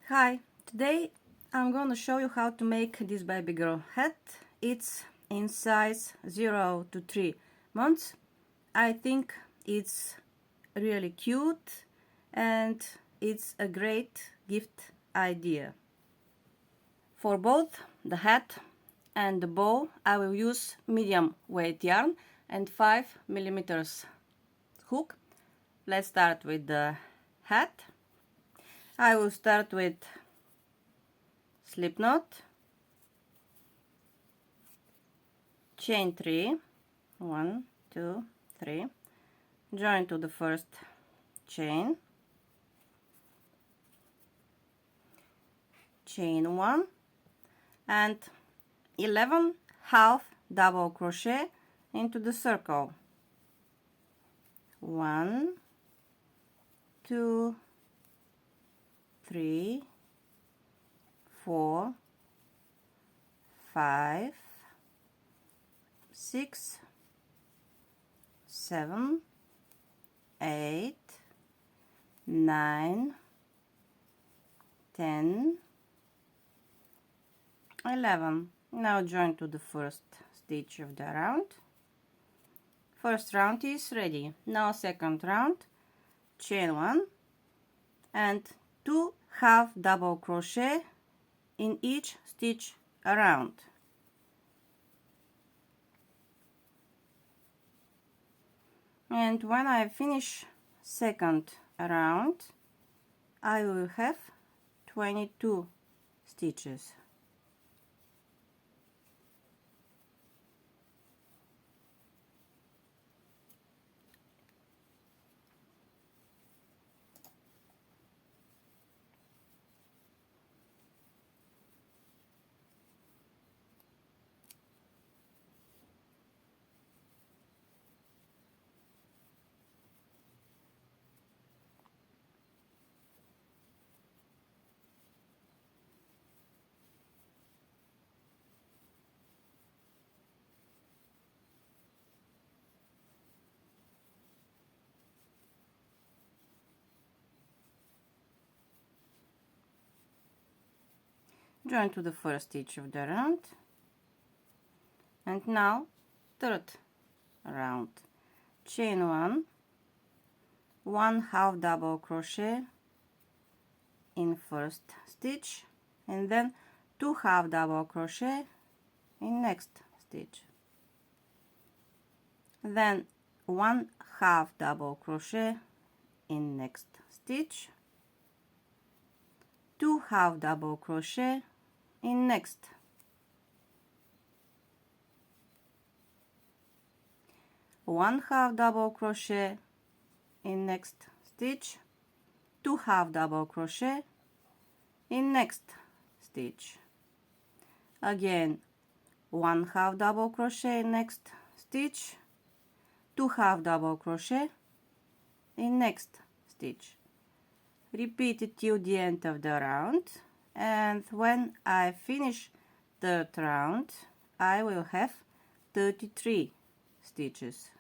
Hi, today I'm going to show you how to make this baby girl hat. It's in size 0 to 3 months. I think it's really cute and it's a great gift idea. For both the hat and the bow I will use medium weight yarn and 5mm hook. Let's start with the hat. I will start with slip knot, chain 3, 1, 2, 3, join to the first chain, chain 1 and 11 half double crochet into the circle. 1, 2, 3, 4, 5, 6, 7, 8, 9, 10, 11. Now join to the first stitch of the round. First round is ready. Now second round, chain 1 and 2 half double crochet in each stitch around. And when I finish second round, I will have 22 stitches. Join to the first stitch of the round, and now third round, chain 1, 1 half double crochet in first stitch and then 2 half double crochet in next stitch, then 1 half double crochet in next stitch, 2 half double crochet in next, 1 half double crochet in next stitch, 2 half double crochet in next stitch, again 1 half double crochet in next stitch, 2 half double crochet in next stitch. Repeat it till the end of the round, and when I finish the third round I will have 33 stitches.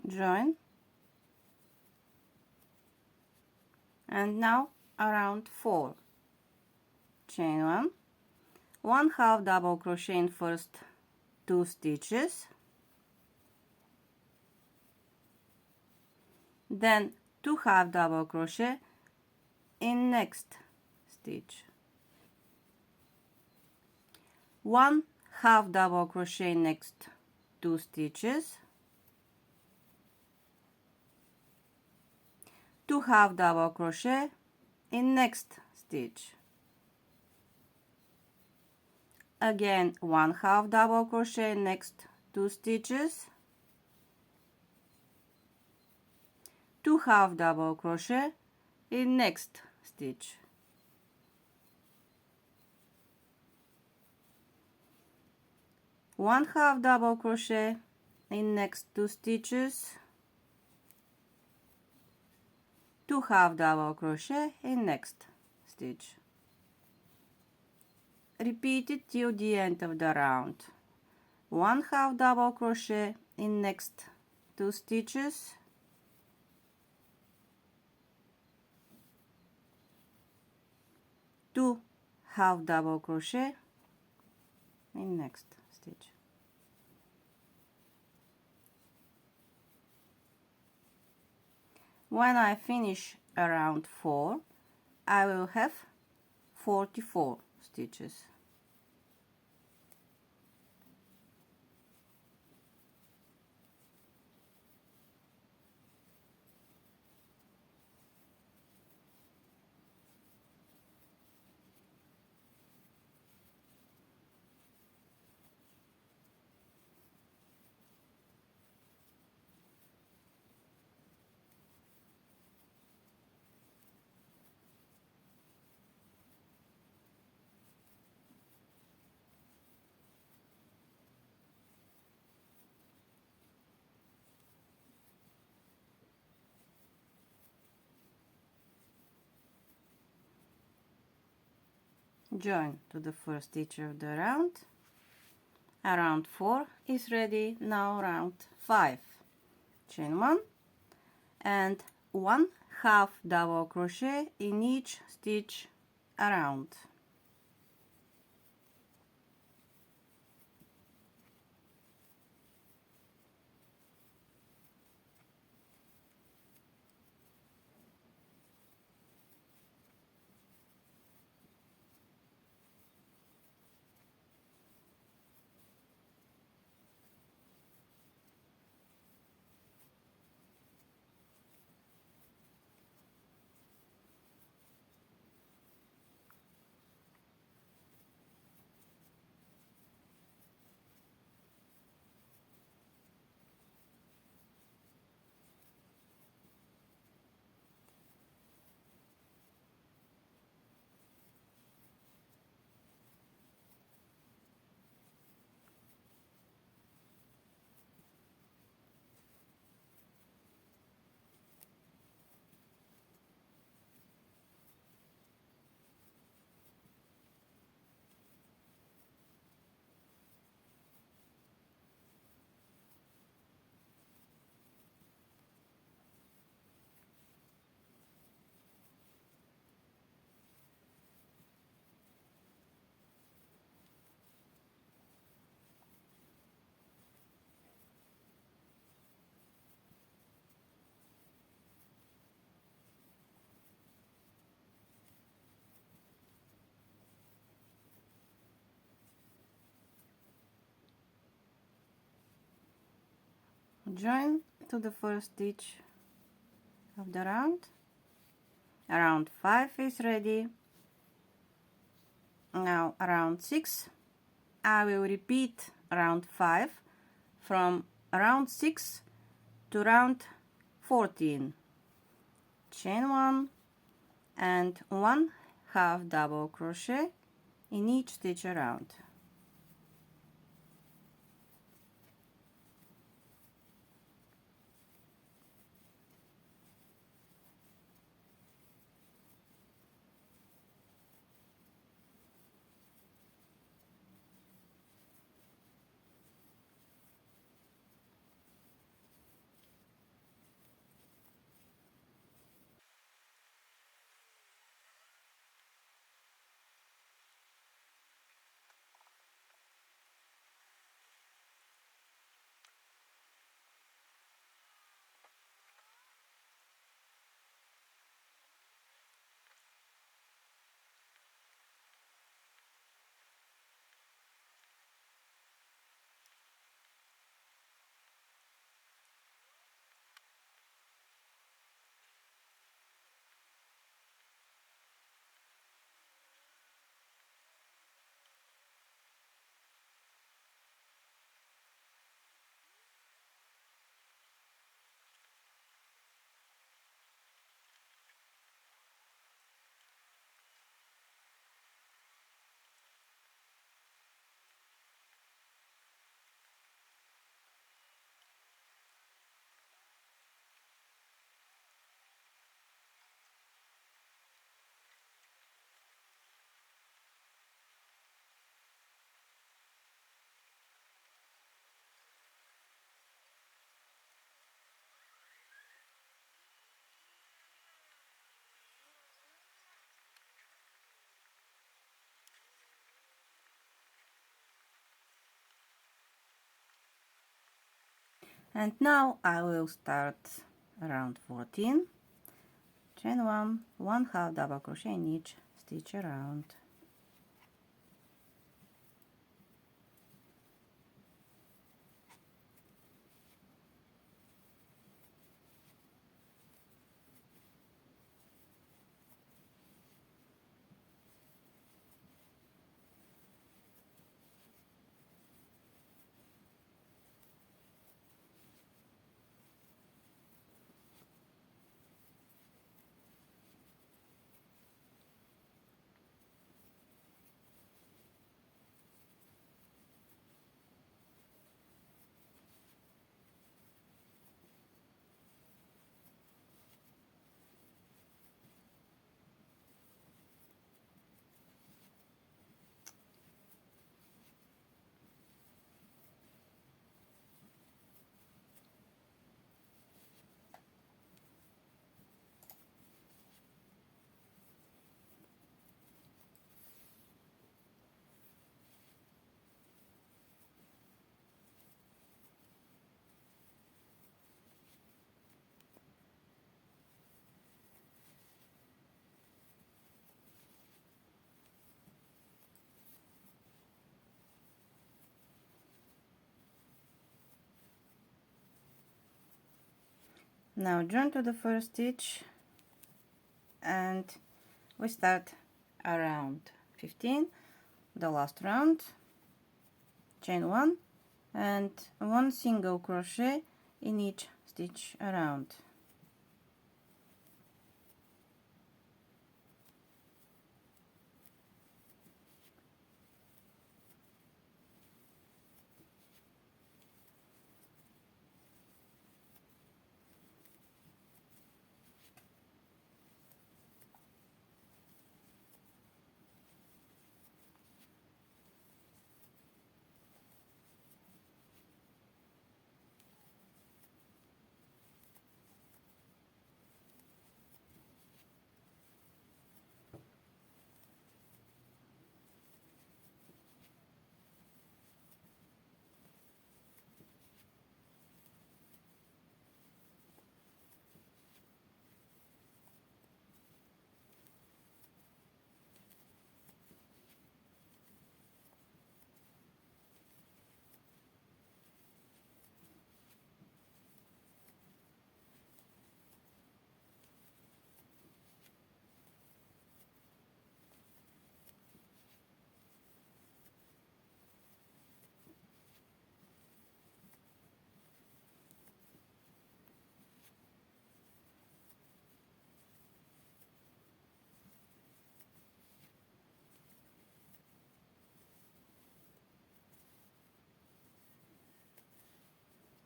Join, and now around 4, chain 1, 1 half double crochet in first 2 stitches, then 2 half double crochet in next stitch, 1 half double crochet next 2 stitches, 2 half double crochet in next stitch, Again, 1/2 double crochet next 2 stitches, 2 half double crochet in next stitch. One half double crochet in next 2 stitches, 2 half double crochet in next stitch. Repeat it till the end of the round. 1 half double crochet in next 2 stitches, 2 half double crochet in next stitch. When I finish around 4, I will have 44 stitches. Join to the first stitch of the round. Round 4 is ready. Now round 5. Chain 1 and 1 half double crochet in each stitch around. Join to the first stitch of the round. Round 5 is ready. Now round 6. I will repeat round 5 from round 6 to round 14. Chain 1 and 1 half double crochet in each stitch around. And now I will start round 14. Chain 1, 1/2 double crochet in each stitch around. Now join to the first stitch and we start around 15, the last round, chain 1 and 1 single crochet in each stitch around.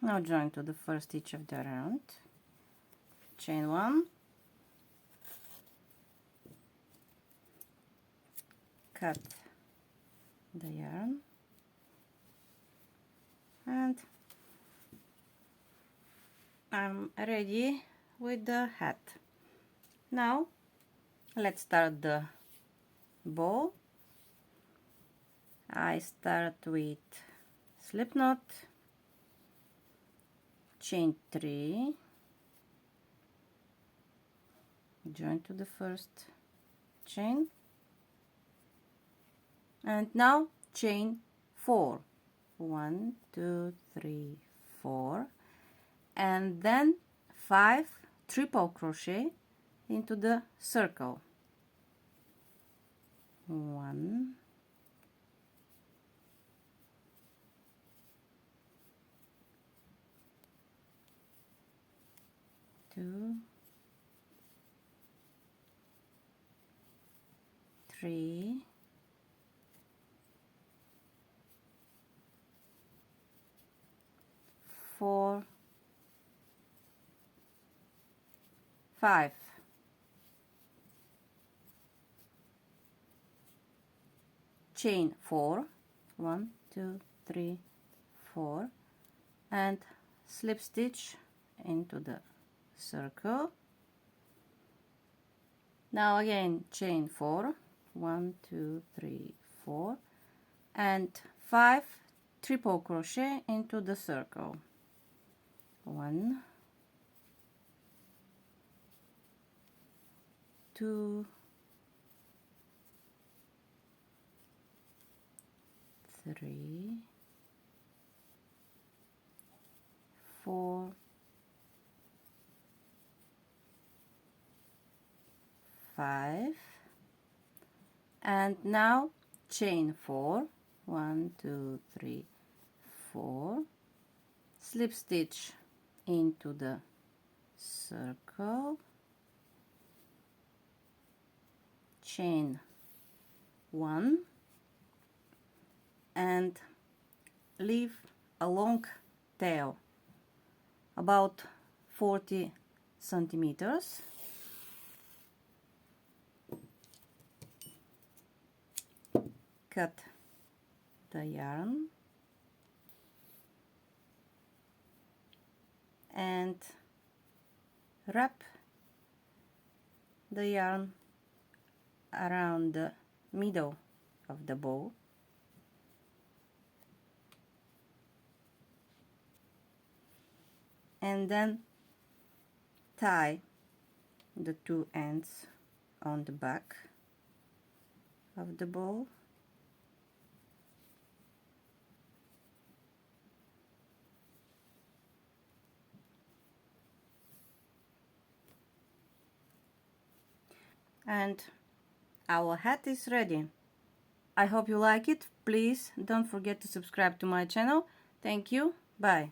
Now join to the first stitch of the round, chain 1, cut the yarn and I'm ready with the hat. Now let's start the bow. I start with slip knot, chain 3, join to the first chain and now chain 4, 1 2 3 4 and then 5 triple crochet into the circle. 1 2 3 4 5 chain 4, 1 2 3 4 and slip stitch into the circle. Now again chain 4, 1 2 3 4 and 5 triple crochet into the circle. 1, 2, 3, 4, 5, and now chain 4, 1, 2, 3, 4, slip stitch into the circle, chain 1, and leave a long tail about 40 centimeters. Cut the yarn and wrap the yarn around the middle of the bow, and then tie the two ends on the back of the bow. And our hat is ready. I hope you like it. Please don't forget to subscribe to my channel. Thank you. Bye.